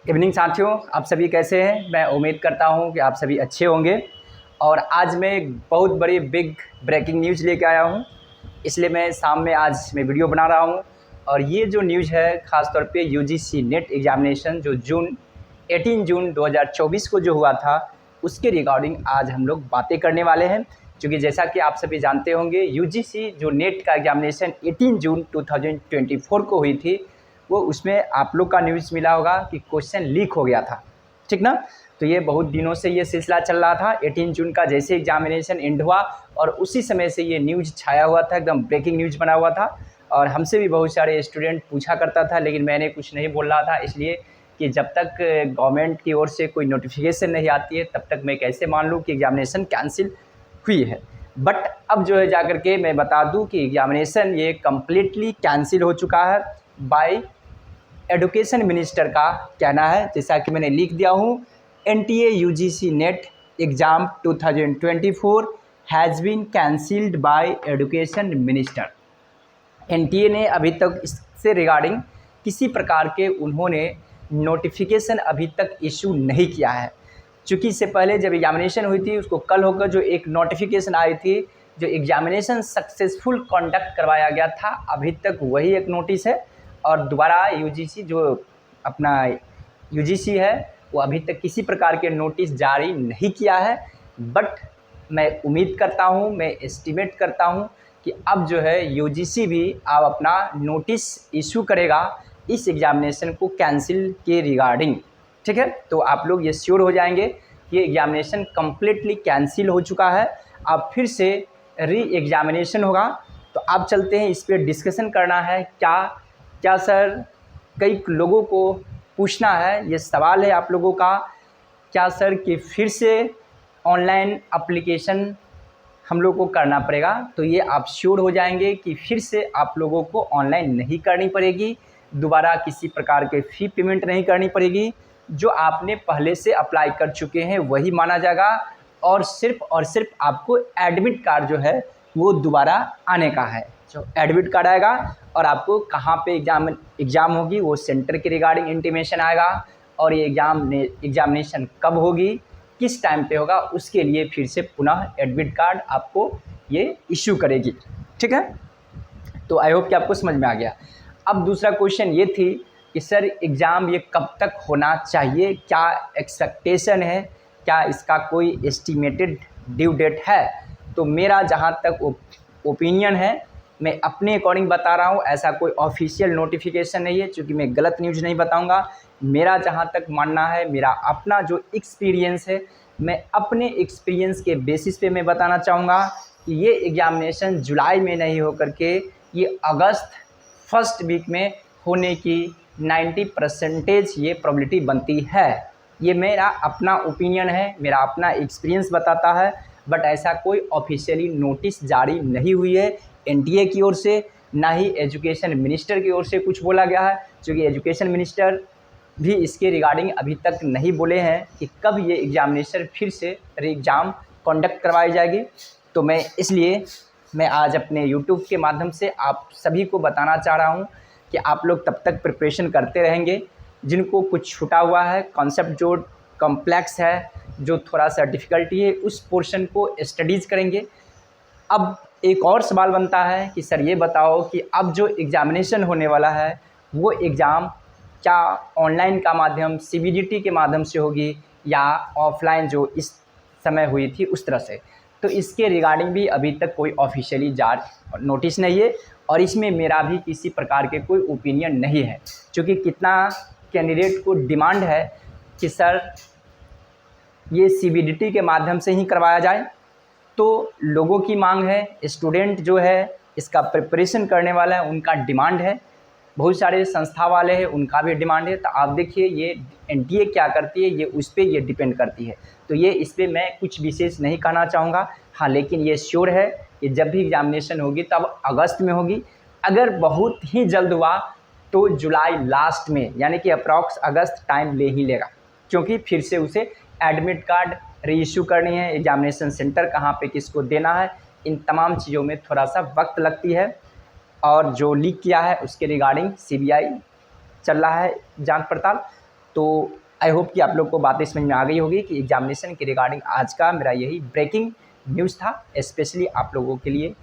Evening साथियों, आप सभी कैसे हैं। मैं उम्मीद करता हूं कि आप सभी अच्छे होंगे। और आज मैं एक बहुत बड़ी बिग ब्रेकिंग न्यूज़ लेके आया हूं, इसलिए मैं शाम में आज मैं वीडियो बना रहा हूं। और ये जो न्यूज़ है ख़ास तौर पे यूजीसी नेट एग्ज़ामिनेशन जो 18 जून 2024 को जो हुआ था, उसके रिगार्डिंग आज हम लोग बातें करने वाले हैं। क्योंकि जैसा कि आप सभी जानते होंगे, यूजीसी जो नेट का एग्ज़ामिनेशन 18 जून 2024 को हुई थी, वो उसमें आप लोग का न्यूज़ मिला होगा कि क्वेश्चन लीक हो गया था, ठीक ना। तो ये बहुत दिनों से ये सिलसिला चल रहा था। 18 जून का जैसे एग्जामिनेशन एंड हुआ और उसी समय से ये न्यूज़ छाया हुआ था, एकदम ब्रेकिंग न्यूज़ बना हुआ था। और हमसे भी बहुत सारे स्टूडेंट पूछा करता था, लेकिन मैंने कुछ नहीं बोल रहा था, इसलिए कि जब तक गवर्नमेंट की ओर से कोई नोटिफिकेशन नहीं आती है तब तक मैं कैसे मान लूँ कि एग्जामिनेशन कैंसिल हुई है। बट अब जो है जाकर के मैं बता दूं कि एग्जामिनेशन ये कम्प्लीटली कैंसिल हो चुका है बाय एजुकेशन मिनिस्टर का कहना है। जैसा कि मैंने लिख दिया हूँ, NTA UGC NET exam 2024 has been cancelled by education minister. NTA ने अभी तक इससे रिगार्डिंग किसी प्रकार के उन्होंने नोटिफिकेशन अभी तक इशू नहीं किया है। चूँकि इससे पहले जब एग्जामिनेशन हुई थी, उसको कल होकर जो एक नोटिफिकेशन आई थी, जो एग्जामिनेशन सक्सेसफुल कंडक्ट करवाया गया था, अभी तक वही एक नोटिस है। और दोबारा यूजीसी जो अपना यूजीसी है, वो अभी तक किसी प्रकार के नोटिस जारी नहीं किया है। बट मैं उम्मीद करता हूँ, मैं एस्टिमेट करता हूँ कि अब जो है यूजीसी भी अब अपना नोटिस इशू करेगा इस एग्ज़ामिनेशन को कैंसिल के रिगार्डिंग, ठीक है। तो आप लोग ये श्योर हो जाएंगे कि एग्ज़ामिनेशन कम्प्लीटली कैंसिल हो चुका है। अब फिर से री एग्ज़ामिनेशन होगा। तो अब चलते हैं, इस पर डिस्कशन करना है। क्या सर, कई लोगों को पूछना है, ये सवाल है आप लोगों का, क्या सर कि फिर से ऑनलाइन एप्लीकेशन हम लोग को करना पड़ेगा। तो ये आप श्योर हो जाएंगे कि फिर से आप लोगों को ऑनलाइन नहीं करनी पड़ेगी, दोबारा किसी प्रकार के फ़ी पेमेंट नहीं करनी पड़ेगी। जो आपने पहले से अप्लाई कर चुके हैं वही माना जाएगा, और सिर्फ आपको एडमिट कार्ड जो है वो दोबारा आने का है। जो एडमिट कार्ड आएगा और आपको कहाँ पे एग्ज़ाम होगी वो सेंटर के रिगार्डिंग इंटीमेशन आएगा, और ये एग्ज़ामिनेशन कब होगी, किस टाइम पे होगा, उसके लिए फिर से पुनः एडमिट कार्ड आपको ये इशू करेगी, ठीक है। तो आई होप कि आपको समझ में आ गया। अब दूसरा क्वेश्चन ये थी कि सर एग्ज़ाम ये कब तक होना चाहिए, क्या एक्सपेक्टेशन है, क्या इसका कोई एस्टिमेटेड ड्यू डेट है। तो मेरा जहाँ तक ओपिनियन है, मैं अपने अकॉर्डिंग बता रहा हूँ, ऐसा कोई ऑफिशियल नोटिफिकेशन नहीं है, क्योंकि मैं गलत न्यूज़ नहीं बताऊँगा। मेरा जहाँ तक मानना है, मेरा अपना जो एक्सपीरियंस है, मैं अपने एक्सपीरियंस के बेसिस पे मैं बताना चाहूँगा कि ये एग्ज़ामिनेशन जुलाई में नहीं होकर के ये अगस्त फर्स्ट वीक में होने की 90% ये प्रोबेबिलिटी बनती है। ये मेरा अपना ओपिनियन है, मेरा अपना एक्सपीरियंस बताता है। बट ऐसा कोई ऑफिशियली नोटिस जारी नहीं हुई है एनटीए की ओर से, ना ही एजुकेशन मिनिस्टर की ओर से कुछ बोला गया है। क्योंकि एजुकेशन मिनिस्टर भी इसके रिगार्डिंग अभी तक नहीं बोले हैं कि कब ये एग्ज़ामिनेशन फिर से एग्ज़ाम कंडक्ट करवाई जाएगी। तो मैं आज अपने यूट्यूब के माध्यम से आप सभी को बताना चाह रहा हूँ कि आप लोग तब तक प्रिपरेशन करते रहेंगे। जिनको कुछ छूटा हुआ है, कॉन्सेप्ट जो कॉम्प्लेक्स है, जो थोड़ा सा डिफ़िकल्टी है, उस पोर्शन को स्टडीज़ करेंगे। अब एक और सवाल बनता है कि सर ये बताओ कि अब जो एग्ज़ामिनेशन होने वाला है वो एग्ज़ाम क्या ऑनलाइन का माध्यम सीबीडीटी के माध्यम से होगी या ऑफलाइन जो इस समय हुई थी उस तरह से। तो इसके रिगार्डिंग भी अभी तक कोई ऑफिशियली नोटिस नहीं है, और इसमें मेरा भी किसी प्रकार के कोई ओपिनियन नहीं है। क्योंकि कितना कैंडिडेट को डिमांड है कि सर ये सीबीडीटी के माध्यम से ही करवाया जाए, तो लोगों की मांग है, स्टूडेंट जो है इसका प्रिपरेशन करने वाला है उनका डिमांड है, बहुत सारे संस्था वाले हैं उनका भी डिमांड है। तो आप देखिए ये एनटीए क्या करती है, ये उस पर ये डिपेंड करती है। तो ये इस पर मैं कुछ विशेष नहीं कहना चाहूँगा। हाँ, लेकिन ये श्योर है कि जब भी एग्ज़ामिनेशन होगी तब अगस्त में होगी। अगर बहुत ही जल्द हुआ तो जुलाई लास्ट में, यानी कि अप्रॉक्स अगस्त टाइम ले ही लेगा, क्योंकि फिर से उसे एडमिट कार्ड री इशू करनी है, एग्ज़ामिनेशन सेंटर कहाँ पे किसको देना है, इन तमाम चीज़ों में थोड़ा सा वक्त लगती है। और जो लीक किया है उसके रिगार्डिंग सीबीआई चल रहा है जांच पड़ताल। तो आई होप कि आप लोग को बातें समझ में आ गई होगी कि एग्जामिनेशन के रिगार्डिंग आज का मेरा यही ब्रेकिंग न्यूज़ था, स्पेशली आप लोगों के लिए